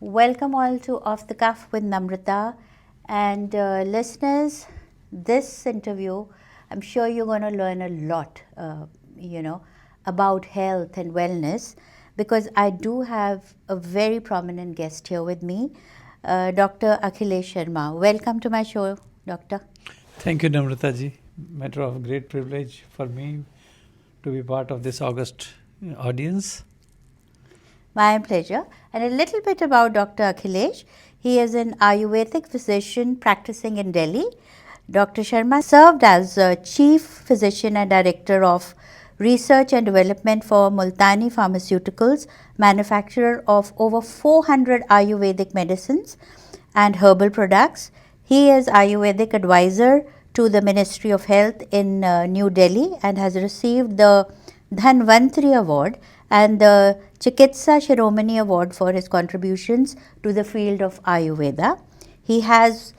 Welcome all to Off the Cuff with Namrata. And listeners, this interview, I'm sure you're going to learn a lot, about health and wellness, because I do have a very prominent guest here with me, Dr. Akhilesh Sharma. Welcome to my show, Doctor. Thank you, Namrata ji. Matter of great privilege for me to be part of this August audience. My pleasure. And a little bit about Dr. Akhilesh. He is an Ayurvedic physician practicing in Delhi. Dr. Sharma served as Chief Physician and Director of Research and Development for Multani Pharmaceuticals, manufacturer of over 400 Ayurvedic medicines and herbal products. He is Ayurvedic advisor to the Ministry of Health in New Delhi and has received the Dhanvantri Award and the Chikitsa Shiromani Award for his contributions to the field of Ayurveda. He has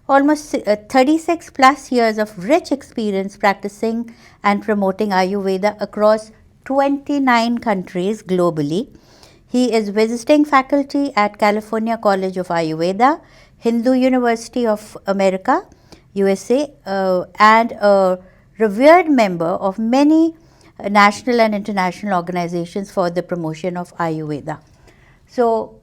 almost 36 plus years of rich experience practicing and promoting Ayurveda across 29 countries globally. He is visiting faculty at California College of Ayurveda, Hindu University of America, USA, and a revered member of many national and international organizations for the promotion of Ayurveda. So,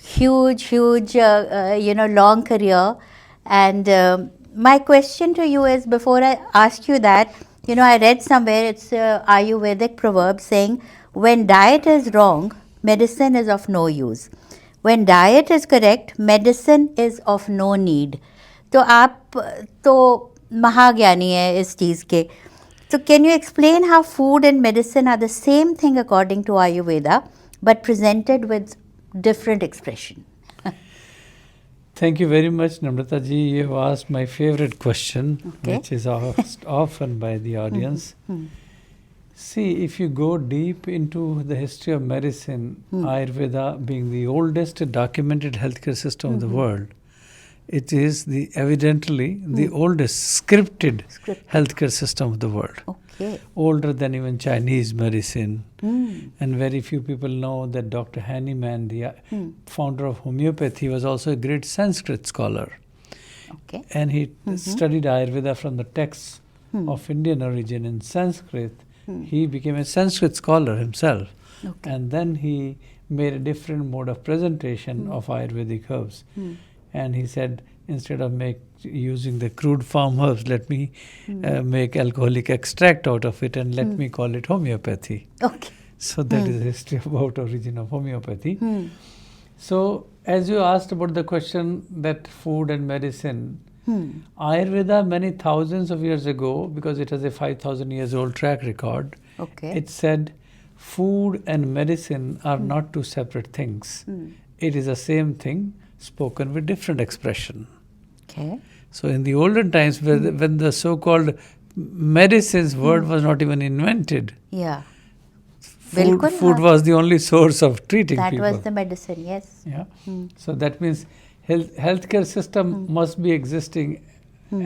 huge, long career. And my question to you is, before I ask you that, I read somewhere it's a Ayurvedic proverb saying, when diet is wrong, medicine is of no use. When diet is correct, medicine is of no need. तो आप तो महाज्ञानी है इस चीज़ के. So can you explain how food and medicine are the same thing according to Ayurveda, but presented with different expression? Thank you very much, Namrata ji. You have asked my favorite question, Okay. which is asked often by the audience. See, if you go deep into the history of medicine, Ayurveda being the oldest documented healthcare system of the world, it is evidently the oldest scripted healthcare system of the world. Okay. Older than even Chinese medicine. And very few people know that Dr. Hahnemann, the founder of homeopathy, was also a great Sanskrit scholar. Okay. And he studied Ayurveda from the texts of Indian origin in Sanskrit. He became a Sanskrit scholar himself. Okay. And then he made a different mode of presentation of Ayurvedic herbs. And he said, instead of using the crude farm herbs, let me make alcoholic extract out of it and let me call it homeopathy. Okay. So that is the history about origin of homeopathy. So as you asked about the question that food and medicine, Ayurveda many thousands of years ago, because it has a 5,000 years old track record, Okay. it said food and medicine are not two separate things. It is the same thing spoken with different expression. Okay. So in the olden times, when the so-called medicines word was not even invented, Yeah. food Bilkul, was the only source of treating that people. was the medicine, yes. Yeah. So that means healthcare system must be existing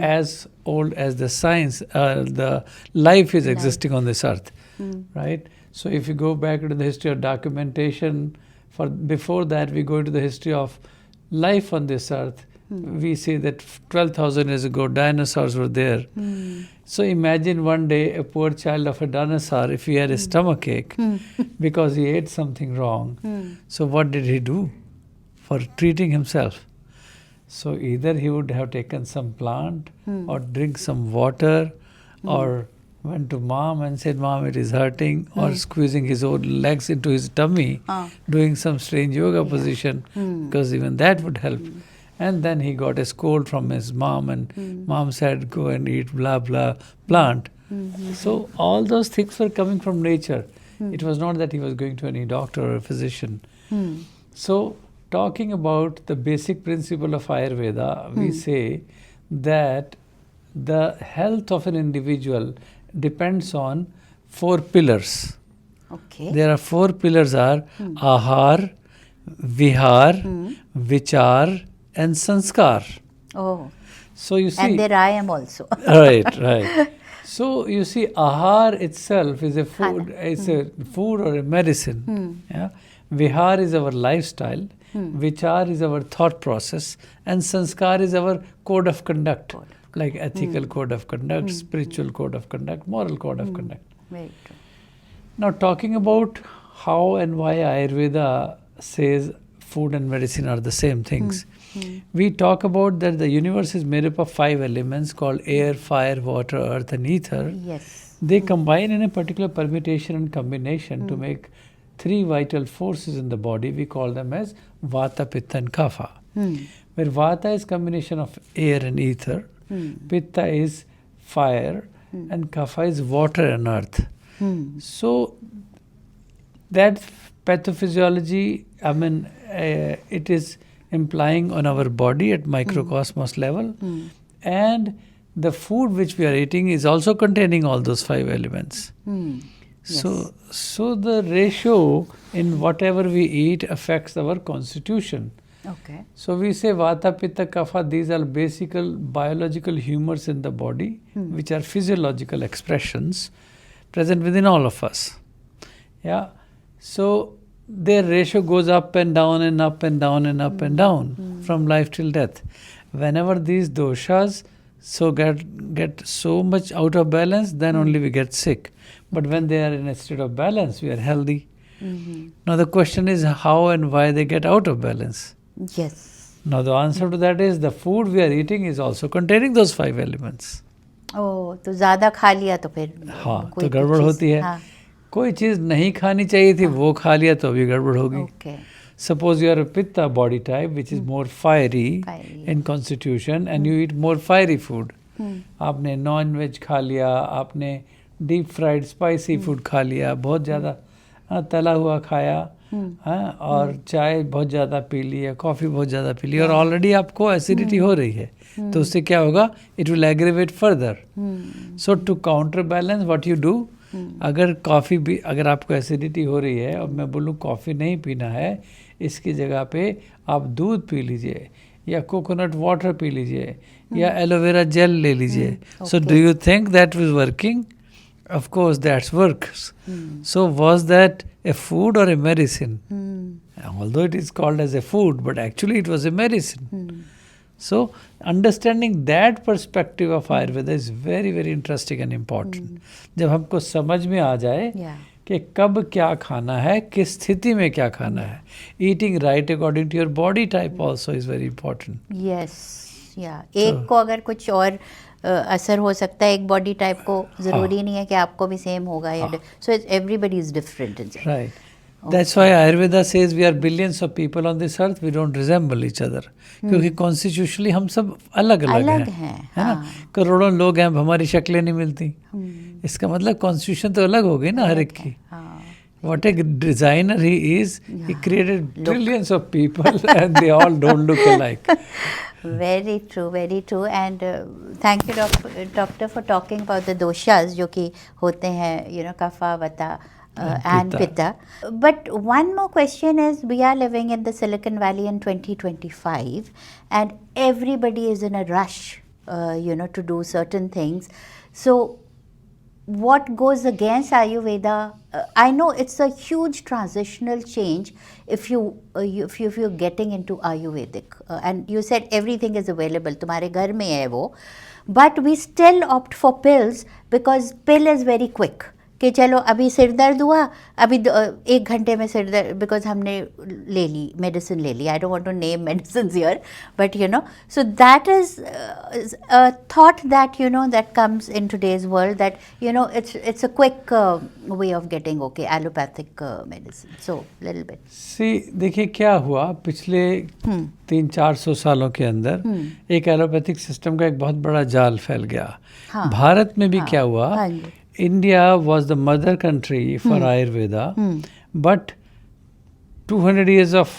as old as the science, the life is existing on this earth, right? So if you go back into the history of documentation, before that we go into the history of life on this earth. We see that 12,000 years ago dinosaurs were there. So imagine one day a poor child of a dinosaur, if he had a stomach ache because he ate something wrong. So what did he do for treating himself? So either he would have taken some plant or drink some water or went to mom and said, "Mom, it is hurting," or squeezing his own legs into his tummy, doing some strange yoga position, because even that would help. And then he got a scold from his mom, and mom said, "Go and eat blah blah plant." So all those things were coming from nature. It was not that he was going to any doctor or a physician. So talking about the basic principle of Ayurveda, we say that the health of an individual depends on 4 pillars. Okay. There are 4 pillars are Ahar, Vihar, Vichar and Sanskar. Oh. So you see, And there I am also. right. So you see, Ahar itself is a food, it's a food or a medicine. Yeah? Vihar is our lifestyle. vichar is our thought process, and sanskar is our code of conduct, like ethical code of conduct, spiritual code of conduct, moral code of conduct. Very true. Now, talking about how and why Ayurveda says food and medicine are the same things, we talk about that the universe is made up of 5 elements called air, fire, water, earth, and ether. Yes. They combine in a particular permutation and combination to make 3 vital forces in the body. We call them as Vata, Pitta, and Kapha. Where Vata is combination of air and ether, Pitta is fire, and Kapha is water and earth. So that pathophysiology, it is implying on our body at microcosmos level, and the food which we are eating is also containing all those 5 elements. So the ratio in whatever we eat affects our constitution. Okay. So we say Vata, Pitta, Kapha, these are basic biological humors in the body, which are physiological expressions present within all of us. Yeah. So their ratio goes up and down and up and down and up and down from life till death. Whenever these doshas get so much out of balance, then only we get sick. But when they are in a state of balance, we are healthy. Now the question is how and why they get out of balance. Yes. Now the answer to that is the food we are eating is also containing those 5 elements. Oh, तो ज़्यादा खा लिया तो फिर हाँ, कोई तो गड़बड़ चीज़- होती है. हाँ. कोई चीज़ नहीं खानी चाहिए थी, वो खा लिया तो भी गड़बड़ होगी. Okay. Suppose you are a Pitta body type, which is more fiery Fiery. in constitution, and you eat more fiery food. आपने नॉन वेज खा लिया, आपने डीप फ्राइड स्पाइसी फूड खा लिया, बहुत ज़्यादा तला हुआ खाया, और चाय बहुत ज़्यादा पी ली है, कॉफ़ी बहुत ज़्यादा पी ली, और ऑलरेडी आपको एसिडिटी हो रही है, तो उससे क्या होगा, it will aggravate further. So to counter balance what you do, अगर कॉफ़ी भी, अगर आपको एसिडिटी हो रही है और मैं बोलूँ कॉफ़ी नहीं पीना है, इसकी जगह पे आप दूध पी लीजिए, या कोकोनट वाटर पी लीजिए, या एलोवेरा जेल ले लीजिए. So do you think that was working? Of course, that works. So was that a food or a medicine? Although it is called as a food, but actually it was a medicine. So understanding that perspective of Ayurveda is very, very interesting and important. जब हमको समझ में आ जाए कि कब क्या खाना है, किस स्थिति में क्या खाना है. Eating right according to your body type also is very important. Yes. Yeah. एक को अगर कुछ और असर हो सकता है एक बॉडी टाइप को, ज़रूरी नहीं है कि आपको भी सेम होगा. या so everybody is different. Right. That's why Ayurveda says we are billions of people on this earth, we don't resemble each other. क्योंकि constitutionally हम सब अलग अलग हैं, है ना. करोड़ों लोग हैं, हमारी शक्लें नहीं मिलती. इसका मतलब constitution तो अलग हो गई ना हर एक की. What a designer he is, he created trillions of people and they all don't look alike. Very true, very true. And thank you, doctor, for talking about the doshas जो कि होते हैं, kapha, vata, and pitta. But one more question is, we are living in the Silicon Valley in 2025, and everybody is in a rush, to do certain things. So what goes against Ayurveda? I know it's a huge transitional change if you're getting into Ayurvedic, and you said everything is available, तुम्हारे घर में है वो, but we still opt for pills because pill is very quick. कि चलो अभी सिर दर्द हुआ, अभी 1 घंटे में सिर दर्द, बिकॉज हमने ले ली मेडिसिन ले ली. I don't want to name medicine here, but so that is a thought that that comes in today's world, that it's a quick way of getting allopathic medicine. So little bit. See, देखिए क्या हुआ पिछले 300-400 सालों के अंदर, एक allopathic system का एक बहुत बड़ा जाल फैल गया. भारत में भी क्या हुआ, India was the mother country for Ayurveda, but 200 years of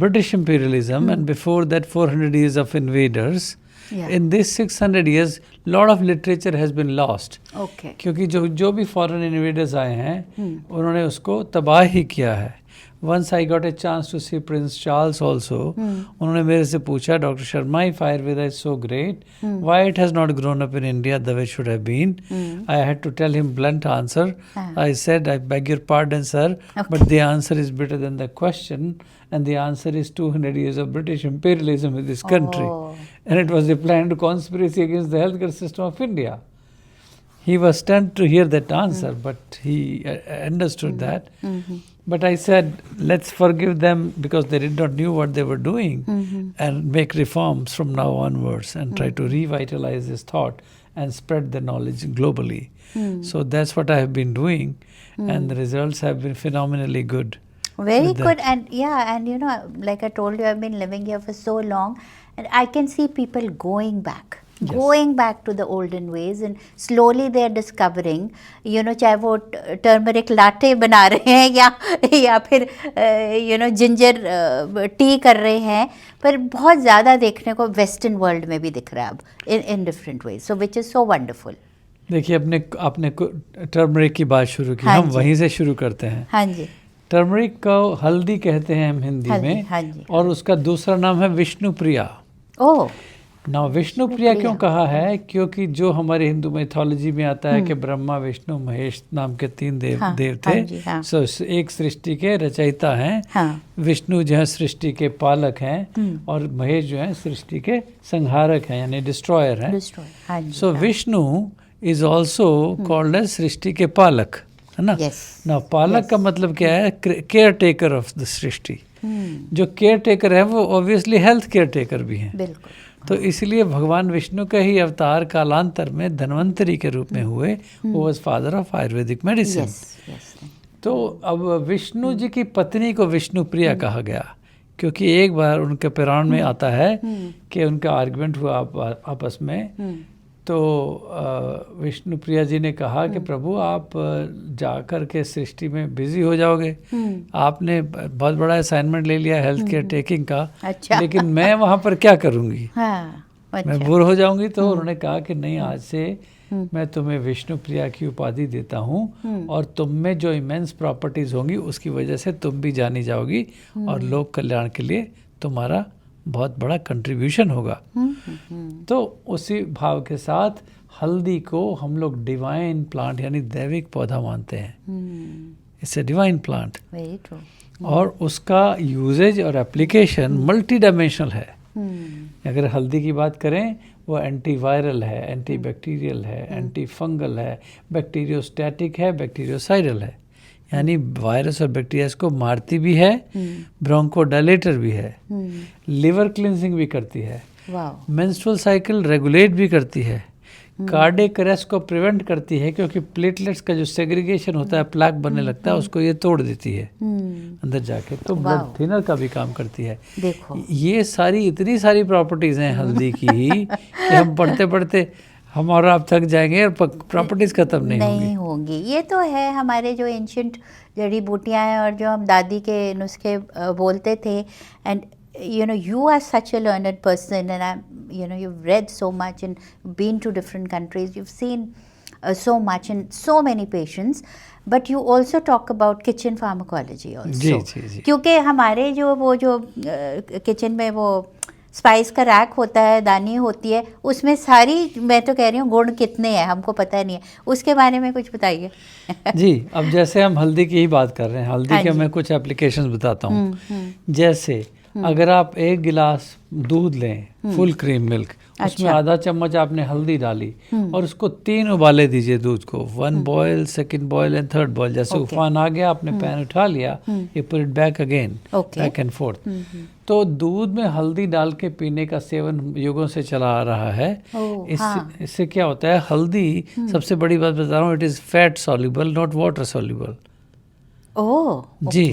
British imperialism and before that 400 years of invaders. In this 600 years, lot of literature has been lost. Okay. क्योंकि जो भी foreign invaders आए हैं, उन्होंने उसको तबाह ही किया है. Once I got a chance to see Prince Charles also. उन्होंने मेरे से पूछा, Dr. Sharma, if Ayurveda is so great, why it has not grown up in India the way it should have been? I had to tell him blunt answer. I said, I beg your pardon, sir, but the answer is better than the question, and the answer is 200 years of British imperialism in this country. And it was a planned conspiracy against the healthcare system of India. He was stunned to hear that answer, but he understood that. But I said, let's forgive them because they did not know what they were doing and make reforms from now onwards and try to revitalize this thought and spread the knowledge globally. So that's what I have been doing, and the results have been phenomenally good. Very good. And yeah, and you know, like I told you, I've been living here for so long, and I can see people going back. Going back to the olden ways, and slowly they are discovering, you know, चाहे वो turmeric latte बना रहे हैं या फिर you know ginger tea कर रहे हैं, पर बहुत ज़्यादा देखने को western world में भी दिख रहा है अब in different ways, so which is so wonderful. देखिए, आपने टर्मरिक की बात शुरू की, हम वहीं से शुरू करते हैं. हाँ जी. टर्मरिक को हल्दी कहते हैं हम हिंदी में. हाँ जी. और उसका दूसरा नाम है विष्णुप्रिया. ओह. ना विष्णुप्रिया क्यों कहा है? क्योंकि जो हमारे हिंदू मैथोलॉजी में आता है कि ब्रह्मा, विष्णु, महेश नाम के 3 देव थे. सो एक सृष्टि के रचयिता हैं. विष्णु जो है सृष्टि के पालक हैं, और महेश जो है सृष्टि के संहारक हैं, यानी डिस्ट्रॉयर हैं. So Vishnu is also called as सृष्टि के पालक, है ना. ना पालक का मतलब क्या है? केयर टेकर ऑफ द सृष्टि. जो केयर टेकर है वो ऑब्वियसली हेल्थ केयर टेकर भी हैं. तो इसलिए भगवान विष्णु का ही अवतार कालांतर में धन्वंतरी के रूप में हुए. वो was father of Ayurvedic medicine. तो अब विष्णु जी की पत्नी को विष्णुप्रिया कहा गया, क्योंकि एक बार उनके पुराण में आता है कि उनका आर्गुमेंट हुआ आपस में. तो विष्णुप्रिया जी ने कहा कि प्रभु आप जाकर के सृष्टि में बिजी हो जाओगे. आपने बहुत बड़ा असाइनमेंट ले लिया हेल्थ केयर टेकिंग का. अच्छा. लेकिन मैं वहाँ पर क्या करूँगी? अच्छा. मैं बोर हो जाऊंगी. तो उन्होंने कहा कि नहीं, आज से मैं तुम्हें विष्णुप्रिया की उपाधि देता हूँ, और तुम में जो इमेंस प्रॉपर्टीज होंगी उसकी वजह से तुम भी जानी जाओगी, और लोक कल्याण के लिए तुम्हारा बहुत बड़ा कंट्रीब्यूशन होगा. तो उसी भाव के साथ हल्दी को हम लोग डिवाइन प्लांट यानी दैविक पौधा मानते हैं. It's a divine plant. Very true. और उसका यूजेज और एप्लीकेशन मल्टी डायमेंशनल है. अगर हल्दी की बात करें, वो एंटीवायरल है, एंटी बैक्टीरियल है, एंटी फंगल है, बैक्टीरियोस्टैटिक है, बैक्टीरियोसाइडल है, यानी वायरस और बैक्टीरिया को मारती भी है, ब्रोंकोडायलेटर भी है, लिवर क्लिनजिंग भी करती है, मेंस्ट्रुअल साइकिल रेगुलेट भी करती है, कार्डियक अरेस्ट को प्रिवेंट करती है, क्योंकि प्लेटलेट्स का जो सेग्रीगेशन होता है, प्लाक बनने लगता है, उसको ये तोड़ देती है अंदर जाके. तो ब्लड थिनर का भी काम करती है. देखो, ये सारी इतनी सारी प्रॉपर्टीज हैं हल्दी की कि हम पढ़ते पढ़ते हमारा आप थक जाएंगे और प्रॉपर्टीज खत्म नहीं होंगी. ये तो है हमारे जो एंशिएंट जड़ी बूटियां हैं, और जो हम दादी के नुस्खे बोलते थे. And you know, you are such a learned person, and you know, you've read so much and been to different countries. You've seen so much and so many patients, but you also talk about kitchen pharmacology also. जी. क्योंकि हमारे जो kitchen में वो spice का rack होता है, दानी होती है, उसमें सारी, मैं तो कह रही हूँ, गुण कितने हैं हमको पता नहीं है. उसके बारे में कुछ बताइए. जी, अब जैसे हम हल्दी की ही बात कर रहे हैं, हल्दी के मैं कुछ एप्लीकेशंस बताता हूँ. जैसे अगर आप 1 गिलास दूध लें, फुल क्रीम मिल्क, उसमें आधा चम्मच आपने हल्दी डाली, और उसको 3 उबाले दीजिए दूध को. 1 boil, 2nd boil and 3rd boil. जैसे उफान आ गया, आपने पैन उठा लिया, you put it back again, back and fourth. तो दूध में हल्दी डाल के पीने का सेवन युगों से चला आ रहा है. इससे क्या होता है? हल्दी, सबसे बड़ी बात बता रहा हूँ, it is fat soluble, not water soluble. जी,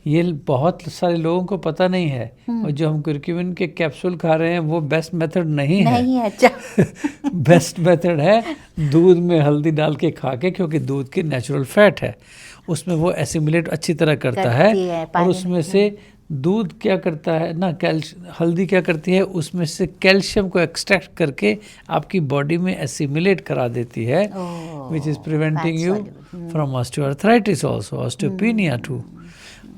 ये बहुत सारे लोगों को पता नहीं है. और जो हम कुर्क्यूमिन के कैप्सूल खा रहे हैं वो बेस्ट मेथड नहीं है. अच्छा. बेस्ट मेथड है दूध में हल्दी डाल के खा के, क्योंकि दूध की नेचुरल फैट है, उसमें वो एसिमिलेट अच्छी तरह करता है. और उसमें से दूध क्या करता है ना, हल्दी क्या करती है, उसमें से कैल्शियम को एक्सट्रैक्ट करके आपकी बॉडी में एसिमिलेट करा देती है, which is preventing you from osteoarthritis also, osteopenia too.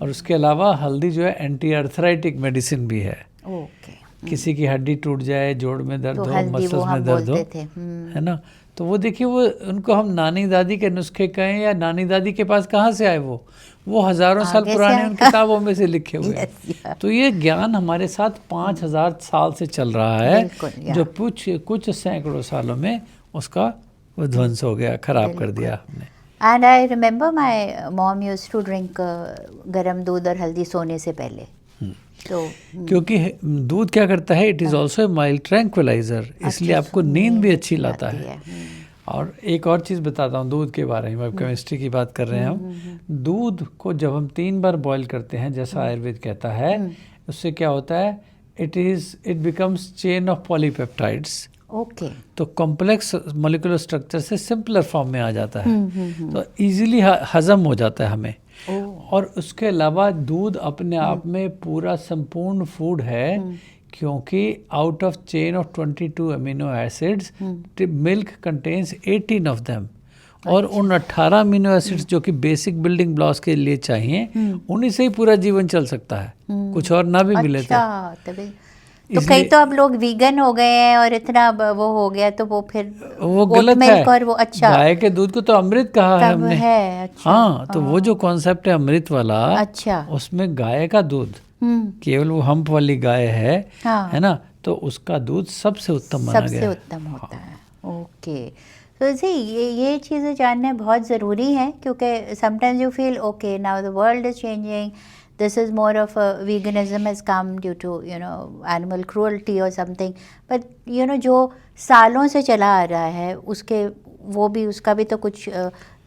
और उसके अलावा हल्दी जो है एंटी अर्थराइटिक मेडिसिन भी है। ओके। किसी की हड्डी टूट जाए, जोड़ में दर्द तो हो, हल्दी वो मसल्स हम में दर्द हो, बोलते थे। है ना, तो वो देखिए, वो उनको हम नानी दादी के नुस्खे कहें या नानी दादी के पास कहाँ से आए, वो हजारों साल आगे से पुराने आए। उन किताबों में से लिखे हुए हैं। Yes, yeah. तो ये ज्ञान हमारे साथ 5000 साल से चल रहा है, बिल्कुल, yeah. जो कुछ सैकड़ों सालों में उसका वो ध्वंस हो गया, खराब कर दिया हमने। And I remember my mom used to drink गरम दूध और हल्दी सोने से पहले। तो क्योंकि दूध क्या करता है, it is also a mild tranquilliser, इसलिए आपको नींद भी अच्छी लाता है। और एक और चीज़ बताता हूँ दूध के बारे में, अब केमिस्ट्री की बात कर रहे हैं हम। दूध को जब हम 3 बार बॉईल करते हैं, जैसा आयुर्वेद कहता है, उससे क्या होता है, it becomes chain of polypeptides. Okay. तो कॉम्प्लेक्स मॉलिक्यूलर स्ट्रक्चर से सिंपलर फॉर्म में आ जाता है, तो इजीली हजम हो जाता है हमें। और उसके अलावा दूध अपने आप में पूरा संपूर्ण फूड है, क्योंकि out of chain of 22 amino acids milk contains 18 of them, और उन 18 अमीनो एसिड्स जो कि बेसिक बिल्डिंग ब्लॉक्स के लिए चाहिए, उन्हीं से ही पूरा जीवन चल सकता है, कुछ और ना भी मिले तो कई तो अब लोग वीगन हो गए हैं और इतना वो हो गया, तो वो फिर वो गलत है। और वो अच्छा, गाय के दूध को तो अमृत कहा है हमने। है, अच्छा, हाँ, तो वो जो कॉन्सेप्ट है अमृत वाला, अच्छा, उसमें गाय का दूध केवल वो हम्प वाली गाय है, हाँ, है ना, तो उसका दूध सबसे उत्तम माना गया, सबसे उत्तम होता है। ओके, तो जी ये चीज़ें जानना बहुत ज़रूरी है, क्योंकि sometimes you feel okay now the world is changing, this is more of a veganism has come due to animal cruelty or something, but जो सालों से चला आ रहा है उसका भी तो कुछ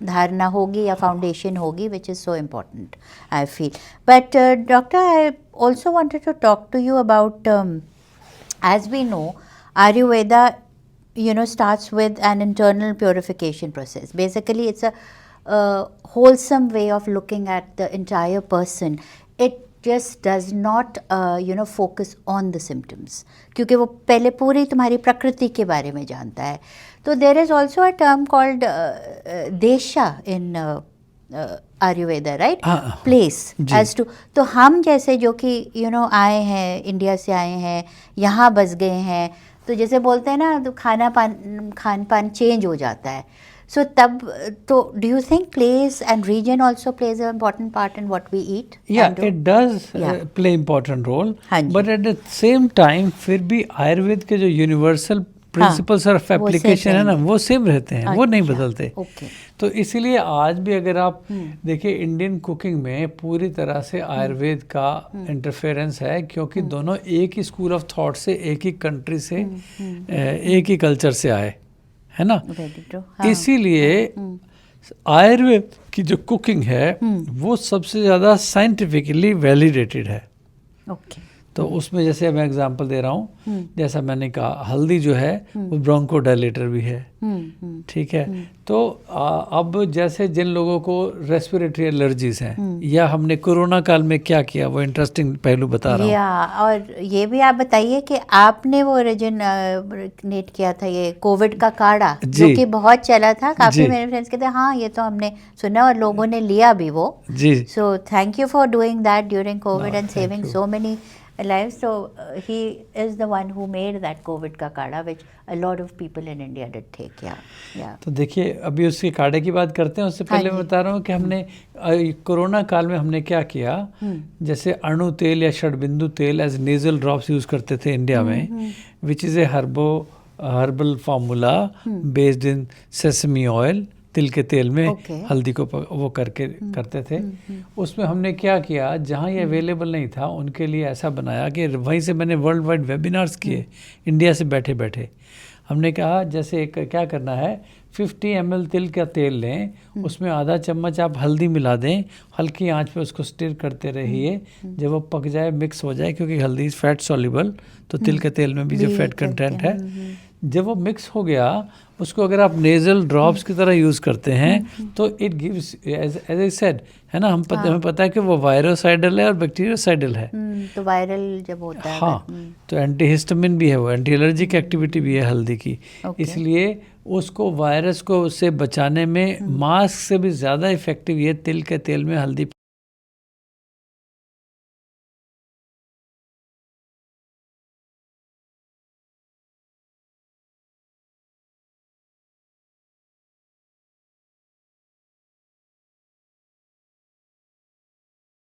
धारणा होगी या फाउंडेशन होगी, which is so important I feel. But doctor, I also wanted to talk to you about as we know, Ayurveda starts with an internal purification process. Basically it's a wholesome way of looking at the entire person. It just does not focus on the symptoms, क्योंकि वो पहले पूरी तुम्हारी प्रकृति के बारे में जानता है। तो there is also a term called desha in Ayurveda, right? Place as to, तो हम जैसे जो कि आए हैं, इंडिया से आए हैं, यहाँ बस गए हैं, तो जैसे बोलते हैं ना, तो खान पान चेंज हो जाता है। So do you think place and region also plays an important part in what we eat? Yeah, it does play important role. But at the same time, फिर भी आयुर्वेद के जो यूनिवर्सल प्रिंसिपल्स ऑफ एप्लीकेशन है ना, वो same रहते हैं, वो नहीं बदलते। तो इसीलिए आज भी अगर आप देखिए, इंडियन कुकिंग में पूरी तरह से आयुर्वेद का इंटरफेरेंस है, क्योंकि दोनों एक ही स्कूल ऑफ थॉट से, एक ही कंट्री से, एक ही कल्चर से आए, है ना। इसीलिए आयुर्वेद की जो कुकिंग है वो सबसे ज़्यादा साइंटिफिकली वैलिडेटेड है। तो उसमें जैसे मैं एग्जांपल दे रहा हूँ, जैसा मैंने कहा, हल्दी जो है वो ब्रोंकोडायलेटर भी है, ठीक है। तो अब जैसे जिन लोगों को रेस्पिरेटरी एलर्जीज हैं, या हमने कोरोना काल में क्या किया, वो इंटरेस्टिंग पहलू बता रहा हूँ। और ये भी आप बताइए कि आपने वो ओरिजिनेट किया था ये कोविड का काढ़ा, जो कि बहुत चला था, काफी मेरे फ्रेंड्स कहते हैं हाँ ये तो हमने सुना और लोगों ने लिया भी वो। So thank you for doing that during Covid and saving so many lives. So he is the one who made that COVID का काढ़ा, which a lot of people in India did take. Yeah. तो देखिए, अभी उसके काढ़े की बात करते हैं, उससे पहले मैं बता रहा हूँ कि हमने कोरोना काल में हमने क्या किया। जैसे अणु तेल या षडबिंदु तेल एज नेजल ड्रॉप्स यूज करते थे इंडिया में, which is a herbal formula based in sesame oil, तिल के तेल में हल्दी को वो करते थे। उसमें हमने क्या किया, जहाँ ये अवेलेबल नहीं था उनके लिए ऐसा बनाया कि वहीं से मैंने वर्ल्ड वाइड वेबिनार्स किए, इंडिया से बैठे बैठे। हमने कहा जैसे क्या करना है, 50 ml तिल का तेल लें, उसमें आधा चम्मच आप हल्दी मिला दें, हल्की आंच पे उसको स्टिर करते रहिए, जब वो पक जाए, मिक्स हो जाए, क्योंकि हल्दी फैट सॉल्युबल, तो तिल के तेल में भी जो फैट कंटेंट है, जब वो मिक्स हो गया, उसको अगर आप नेजल ड्रॉप्स की तरह यूज़ करते हैं तो it gives, as I said, है ना, हमें पता है कि वो वायरोसाइडल है और बैक्टीरियोसाइडल है। तो वायरल जब होता है, हाँ, तो एंटीहिस्टामिन भी है, वो एंटी एलर्जिक एक्टिविटी भी है हल्दी की। इसलिए उसको वायरस को उससे बचाने में मास्क से भी ज़्यादा इफेक्टिव ये तिल के तेल में हल्दी